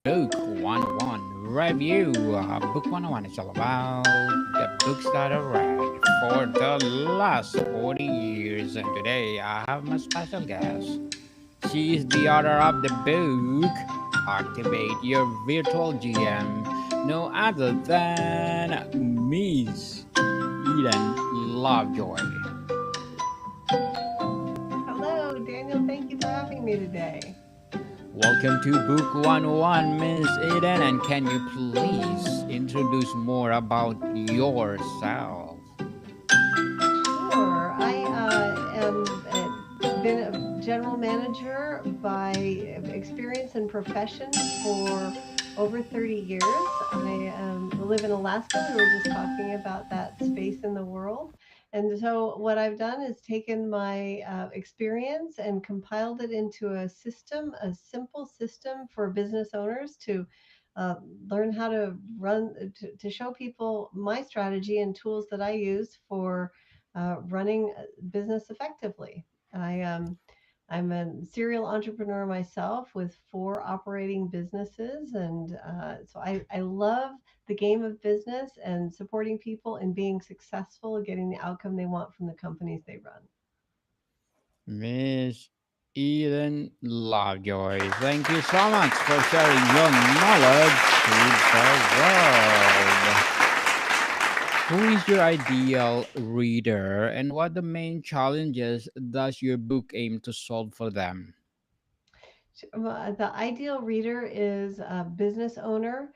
Book 101 Review. Book 101 is all about the books that I read for the last 40 years. And today I have my special guest. She is the author of the book Activate Your Virtual GM, no other than Miss Eden Lovejoy. Hello, Daniel. Thank you for having me today. Welcome to Book 101, Miss Eden, and can you please introduce more about yourself? Sure. I been a general manager by experience and profession for over 30 years. I live in Alaska. We were just talking about that space in the world. And so, what I've done is taken my experience and compiled it into a system, a simple system for business owners to uh, learn how to to show people my strategy and tools that I use for running a business effectively. I I'm a serial entrepreneur myself with four operating businesses, and I love the game of business and supporting people and being successful, getting the outcome they want from the companies they run. Miss Eden Lovejoy, thank you so much for sharing your knowledge to the world. Who is your ideal reader and what the main challenges does your book aim to solve for them? The ideal reader is a business owner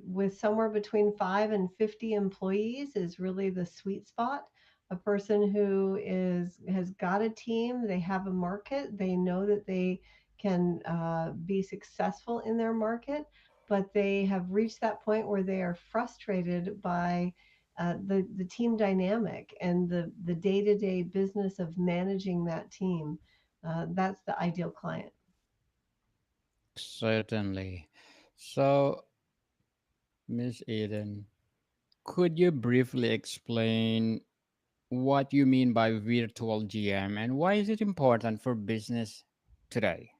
with somewhere between 5 and 50 employees is really the sweet spot. A person who is has got a team, they have a market, they know that they can be successful in their market, but they have reached that point where they are frustrated by the team dynamic and the day to day business of managing that team. That's the ideal client. Certainly. So, Miss Eden, could you briefly explain what you mean by virtual GM and why is it important for business today?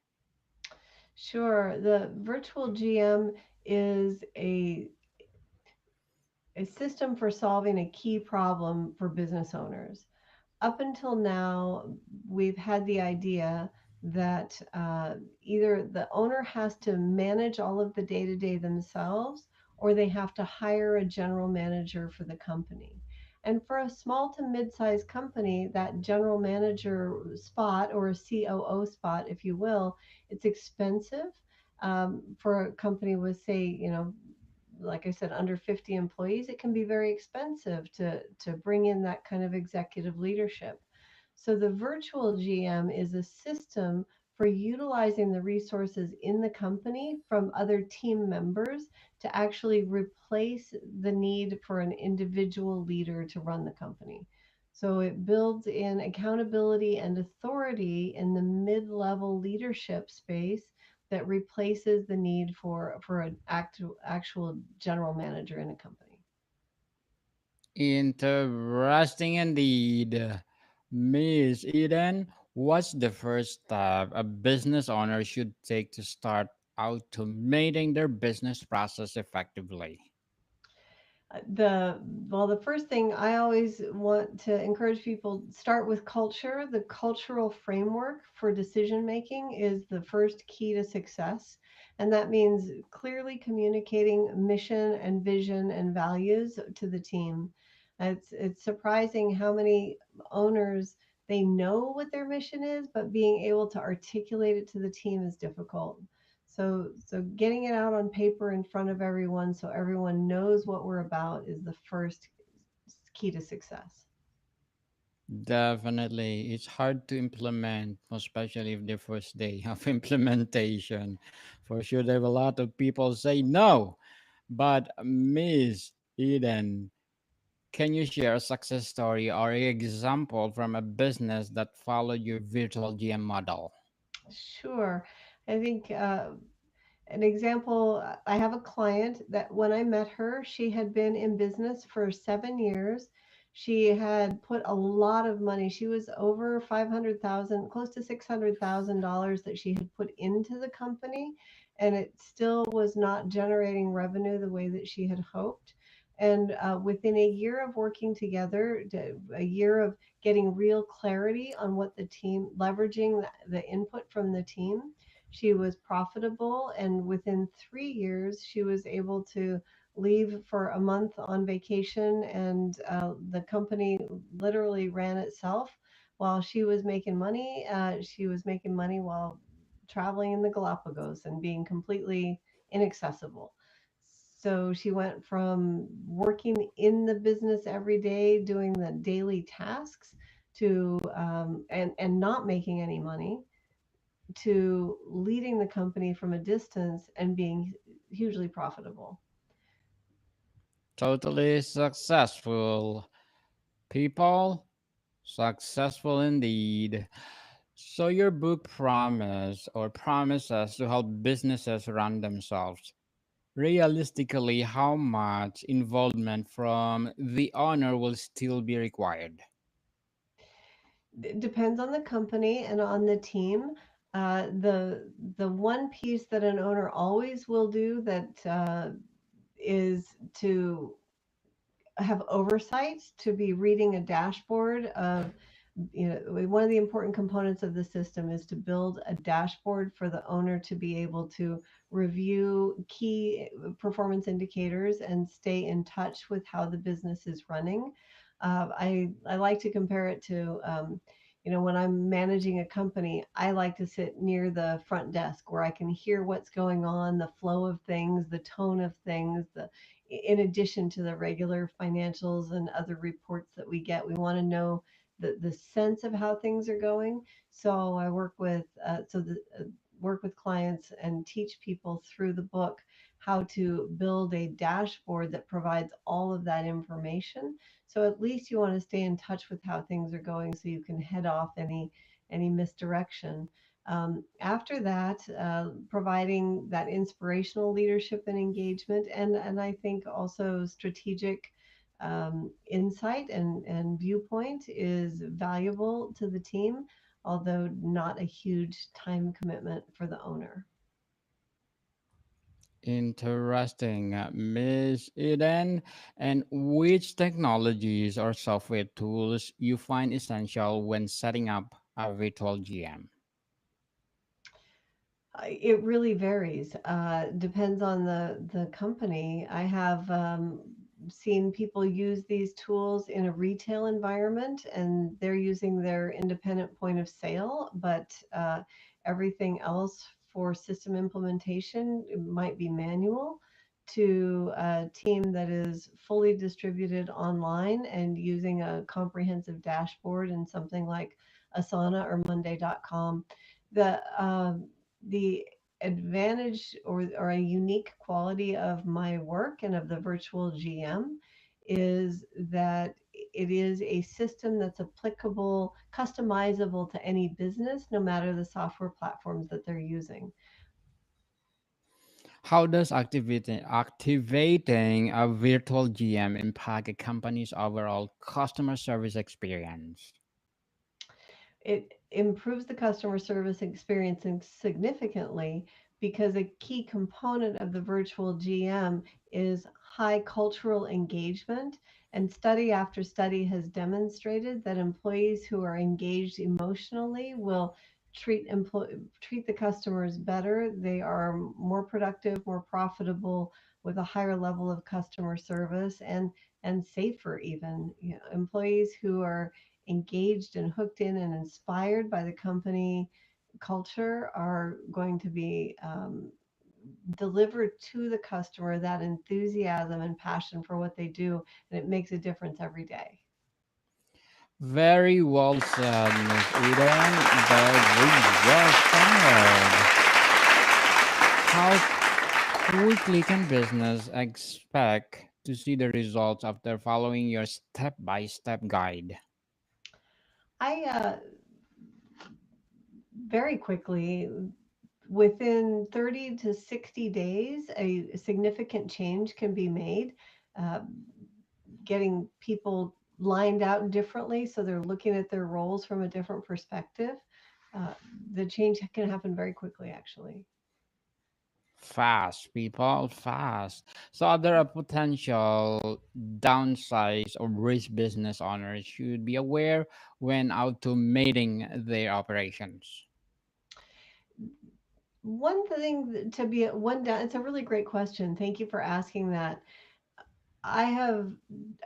Sure. The virtual GM is a system for solving a key problem for business owners. Up until now, we've had the idea that either the owner has to manage all of the day to day themselves or they have to hire a general manager for the company. And for a small to mid sized company, that general manager spot or a COO spot, if you will, it's expensive. For a company with, say, like I said, under 50 employees, it can be very expensive to bring in that kind of executive leadership. So the virtual GM is a system for utilizing the resources in the company from other team members to actually replace the need for an individual leader to run the company. So it builds in accountability and authority in the mid-level leadership space that replaces the need for an actual general manager in a company. Interesting indeed. Miss Eden, what's the first step a business owner should take to start automating their business process effectively? The first thing I always want to encourage people start with culture. The cultural framework for decision making is the first key to success, and that means clearly communicating mission and vision and values to the team. It's surprising how many owners, they know what their mission is, but being able to articulate it to the team is difficult. So getting it out on paper in front of everyone so everyone knows what we're about is the first key to success. Definitely. It's hard to implement, especially if the first day of implementation. For sure, there are a lot of people say no. But Miss Eden, can you share a success story or an example from a business that followed your virtual GM model? Sure. I think an example, I have a client that when I met her, she had been in business for 7 years. She had put a lot of money. She was over 500,000, close to $600,000 that she had put into the company. and it still was not generating revenue the way that she had hoped. And within a year of working together, a year of getting real clarity on what the team, leveraging the input from the team, she was profitable. And within 3 years, she was able to leave for a month on vacation, and the company literally ran itself. While she was making money, she was making money while traveling in the Galapagos and being completely inaccessible. So she went from working in the business every day, doing the daily tasks, to and not making any money, to leading the company from a distance and being hugely profitable. Totally successful. People, successful indeed. So your book promises to help businesses run themselves. Realistically, how much involvement from the owner will still be required? It depends on the company and on the team. The one piece that an owner always will do that is to have oversight, to be reading a dashboard of, one of the important components of the system is to build a dashboard for the owner to be able to review key performance indicators and stay in touch with how the business is running. I like to compare it to, when I'm managing a company, I like to sit near the front desk where I can hear what's going on, the flow of things, the tone of things, in addition to the regular financials and other reports that we get. We want to know the sense of how things are going. So I work with clients and teach people through the book how to build a dashboard that provides all of that information. So at least you want to stay in touch with how things are going so you can head off any misdirection. After that, providing that inspirational leadership and engagement, and I think also strategic insight and viewpoint is valuable to the team, although not a huge time commitment for the owner. Interesting, Miss Eden. And which technologies or software tools you find essential when setting up a virtual GM? It really varies. Depends on the company. I have seen people use these tools in a retail environment, and they're using their independent point of sale, but everything else for system implementation it might be manual, to a team that is fully distributed online and using a comprehensive dashboard in something like Asana or Monday.com. The advantage, or a unique quality of my work and of the virtual GM, is that it is a system that's applicable, customizable to any business, no matter the software platforms that they're using. How does activating a virtual GM impact a company's overall customer service experience? It improves the customer service experience significantly, because a key component of the virtual GM is high cultural engagement. And study after study has demonstrated that employees who are engaged emotionally will treat the customers better. They are more productive, more profitable, with a higher level of customer service, and safer even. Employees who are engaged and hooked in and inspired by the company culture are going to be delivered to the customer that enthusiasm and passion for what they do, and it makes a difference every day. Very well said, Miss Eden. Very well said. How quickly can business expect to see the results after following your step-by-step guide? I very quickly, within 30 to 60 days, a significant change can be made. Uh, Getting people lined out differently so they're looking at their roles from a different perspective. Uh, the change can happen very quickly, actually. Fast, people, fast. So, are there a potential downsides or risk business owners should be aware when automating their operations? One thing to be one down, it's a really great question. Thank you for asking that. I have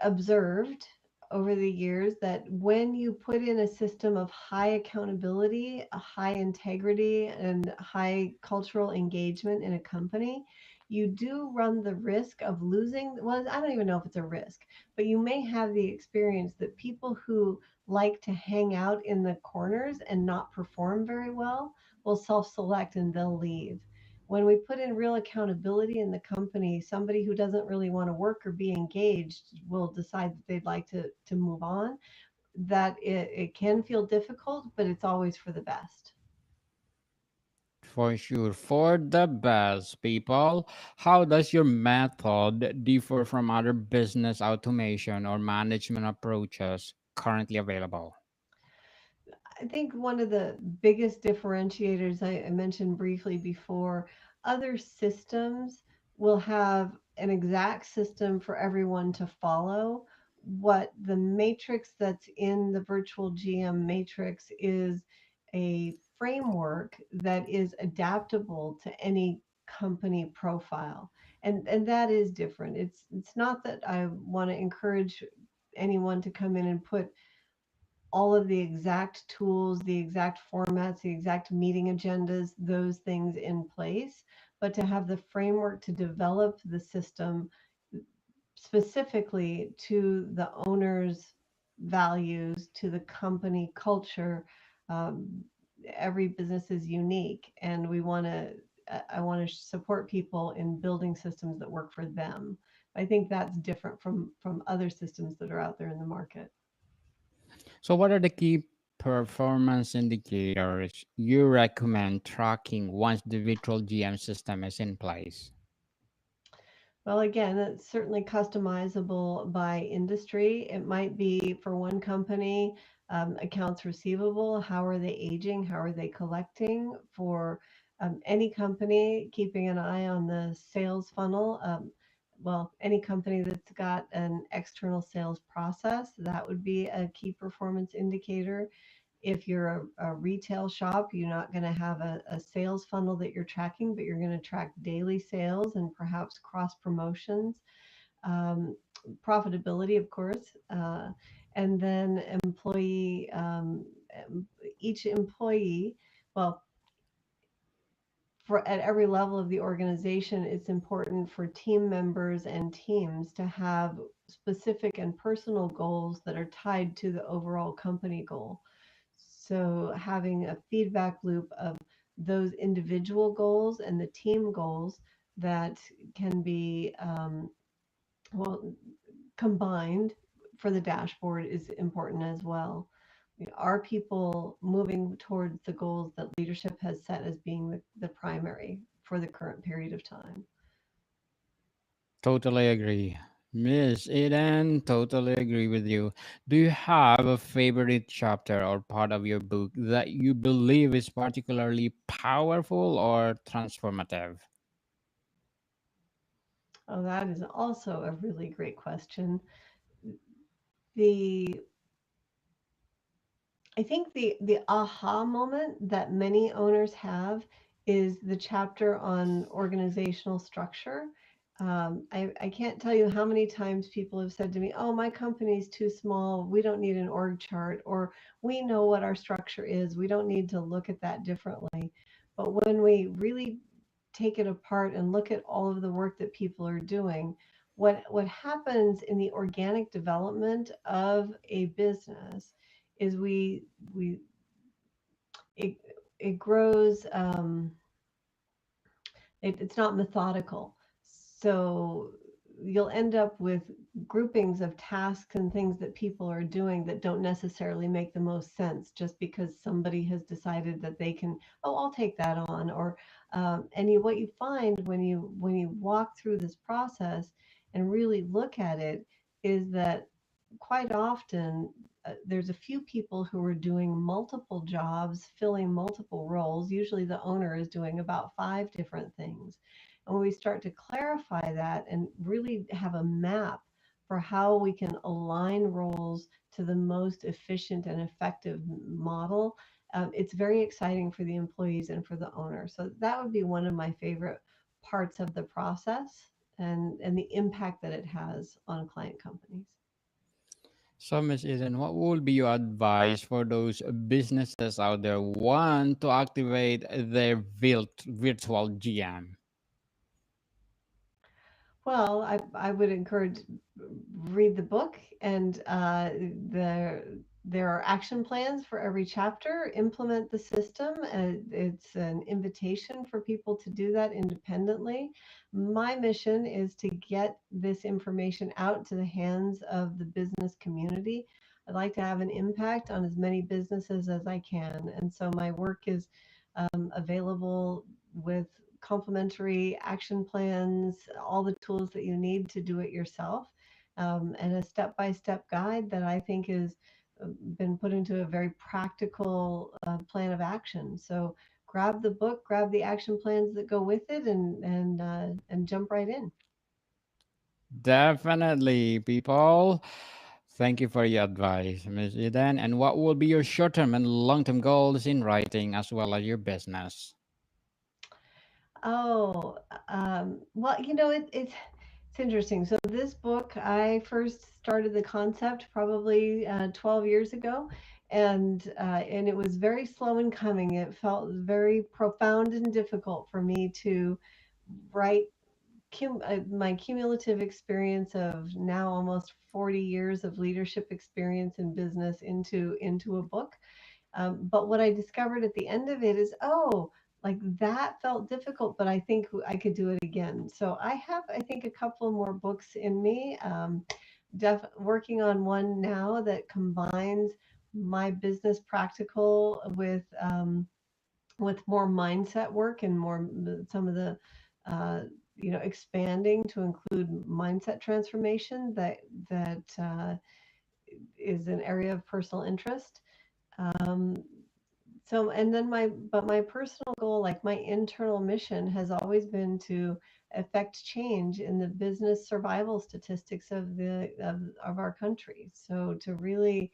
observed over the years that when you put in a system of high accountability, a high integrity, and high cultural engagement in a company, you do run the risk of losing. Well, I don't even know if it's a risk, but you may have the experience that people who like to hang out in the corners and not perform very well will self select and they'll leave. When we put in real accountability in the company, somebody who doesn't really want to work or be engaged will decide that they'd like to move on. That it can feel difficult, but it's always for the best. For sure, for the best, people. How does your method differ from other business automation or management approaches currently available? I think one of the biggest differentiators I mentioned briefly before, other systems will have an exact system for everyone to follow. What the matrix that's in the virtual GM matrix is a framework that is adaptable to any company profile. And that is different. It's not that I want to encourage anyone to come in and put all of the exact tools, the exact formats, the exact meeting agendas, those things in place, but to have the framework to develop the system specifically to the owner's values, to the company culture. Um, every business is unique, and we want to. I want to support people in building systems that work for them. I think that's different from other systems that are out there in the market. So, what are the key performance indicators you recommend tracking once the virtual GM system is in place? Well, again, it's certainly customizable by industry. It might be for one company, accounts receivable. How are they aging? How are they collecting? For any company, keeping an eye on the sales funnel. Well, any company that's got an external sales process, that would be a key performance indicator. If you're a retail shop, you're not going to have a sales funnel that you're tracking, but you're going to track daily sales and perhaps cross promotions, um, profitability, of course, and then each employee. Well, for at every level of the organization, it's important for team members and teams to have specific and personal goals that are tied to the overall company goal. So having a feedback loop of those individual goals and the team goals that can be well combined for the dashboard is important as well. Are people moving towards the goals that leadership has set as being the primary for the current period of time? Totally agree. Miss Eden, totally agree with you. Do you have a favorite chapter or part of your book that you believe is particularly powerful or transformative? Oh, that is also a really great question. The I think the aha moment that many owners have is the chapter on organizational structure. I can't tell you how many times people have said to me, "Oh, my company's too small. We don't need an org chart," or "We know what our structure is. We don't need to look at that differently." But when we really take it apart and look at all of the work that people are doing, what happens in the organic development of a business is we it it grows. It's not methodical, so you'll end up with groupings of tasks and things that people are doing that don't necessarily make the most sense just because somebody has decided that they can, oh, I'll take that on. Or what you find when you walk through this process and really look at it is that quite often there's a few people who are doing multiple jobs, filling multiple roles. Usually the owner is doing about five different things. And when we start to clarify that and really have a map for how we can align roles to the most efficient and effective model, it's very exciting for the employees and for the owner. So that would be one of my favorite parts of the process, and the impact that it has on client companies. So, Miss Eden, what would be your advice for those businesses out there want to activate their virtual GM? Well, I would encourage read the book, and there there are action plans for every chapter. Implement the system. It's an invitation for people to do that independently. My mission is to get this information out to the hands of the business community. I'd like to have an impact on as many businesses as I can, and so my work is available with complimentary action plans, all the tools that you need to do it yourself, and a step by step guide that I think has been put into a very practical plan of action. So grab the book, grab the action plans that go with it, and jump right in. Definitely, people. Thank you for your advice, Miss Eden. And what will be your short term and long term goals in writing as well as your business? Oh, well, it's interesting. So this book, I first started the concept probably 12 years ago, and it was very slow in coming. It felt very profound and difficult for me to write my cumulative experience of now almost 40 years of leadership experience in business into a book. But what I discovered at the end of it is, oh, like that felt difficult, but I think I could do it again. So I have, I think, a couple more books in me. Working on one now that combines my business practical with more mindset work and more some of the uh, expanding to include mindset transformation that is an area of personal interest. Um, so, and then my personal goal, like my internal mission, has always been to affect change in the business survival statistics of our country. So to really,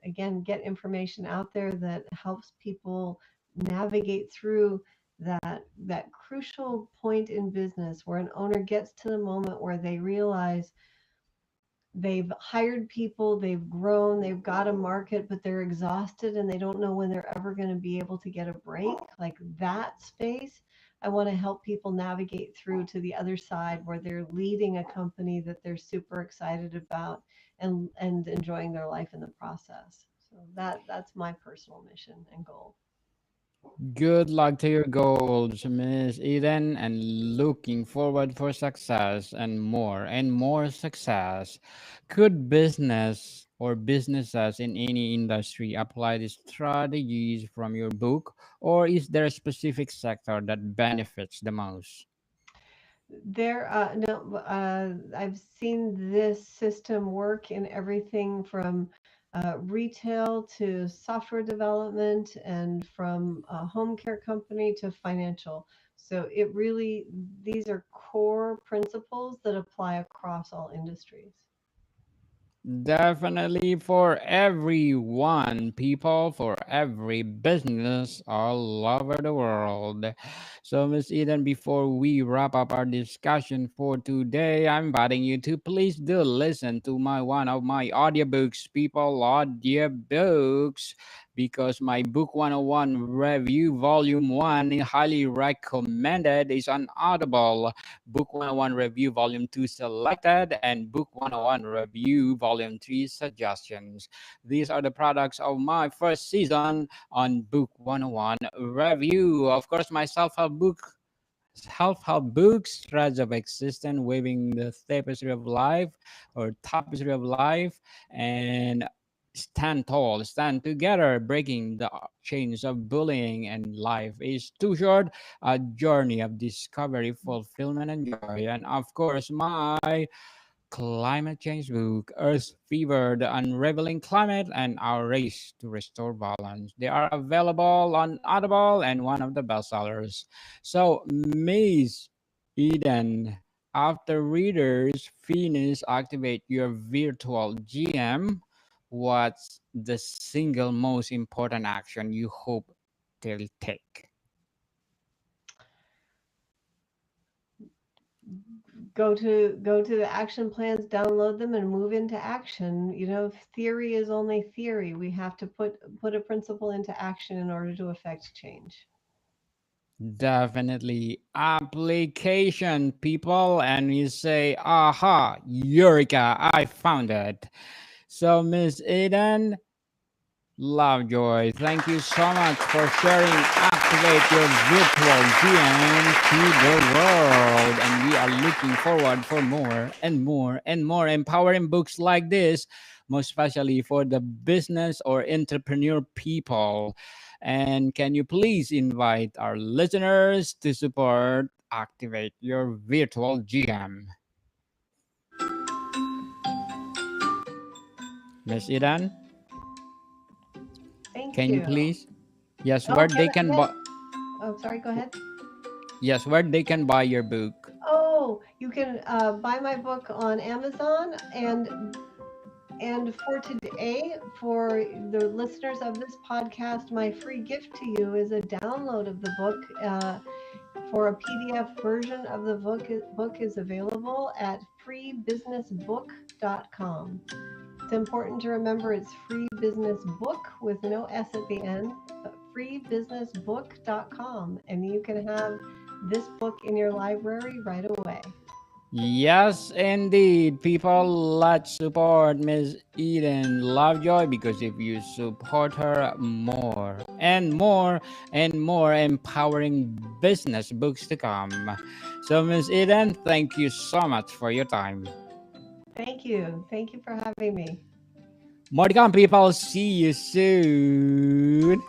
again, get information out there that helps people navigate through that crucial point in business where an owner gets to the moment where they realize they've hired people, they've grown, they've got a market, but they're exhausted and they don't know when they're ever going to be able to get a break. Like that space, I want to help people navigate through to the other side where they're leading a company that they're super excited about and enjoying their life in the process. So that's my personal mission and goal. Good luck to your goals, Miss Eden, and looking forward for success and more success. Could business or businesses in any industry apply these strategies from your book, or is there a specific sector that benefits the most? There, no, I've seen this system work in everything from retail to software development and from a home care company to financial. So it really, these are core principles that apply across all industries. Definitely for everyone, people, for every business all over the world. So, Miss Eden, before we wrap up our discussion for today, I'm inviting you to please do listen to my one of my audiobooks, people audiobooks, because my book 101 review volume 1 highly recommended is on Audible. Book 101 Review Volume 2 Selected, and Book 101 Review Volume 3 Suggestions. These are the products of my first season on Book 101 Review. Of course, my self-help book self-help books, threads of existence, weaving the tapestry of life or tapestry of life, and stand tall, stand together, breaking the chains of bullying, and life is too short. A journey of discovery, fulfillment, and joy. And of course, my climate change book, Earth Fever, The Unraveling Climate, and Our Race to Restore Balance. They are available on Audible and one of the bestsellers. So, Miss Eden, after readers finish activate your virtual GM, what's the single most important action you hope they'll take? Go to the action plans, download them, and move into action. Theory is only theory. We have to put a principle into action in order to affect change. Definitely application, people, and you say, aha, Eureka, I found it. So, Miss Eden Lovejoy, thank you so much for sharing Activate Your Virtual GM to the world. And we are looking forward for more and more and more empowering books like this, most especially for the business or entrepreneur people. And can you please invite our listeners to support Activate Your Virtual GM? Miss Eden, Thank can you you. please? Yes, Oh, where they can buy. oh, sorry, go ahead. Yes, where they can buy your book. Oh, you can buy my book on Amazon, and for today, for the listeners of this podcast, my free gift to you is a download of the book. For a PDF version of the book is available at freebusinessbook.com. It's important to remember it's free business book with no S at the end, but freebusinessbook.com, and you can have this book in your library right away. Yes, indeed. People, let's support Miss Eden Lovejoy because if you support her, more and more and more empowering business books to come. So, Miss Eden, thank you so much for your time. Thank you. Thank you for having me. More to come, people. See you soon.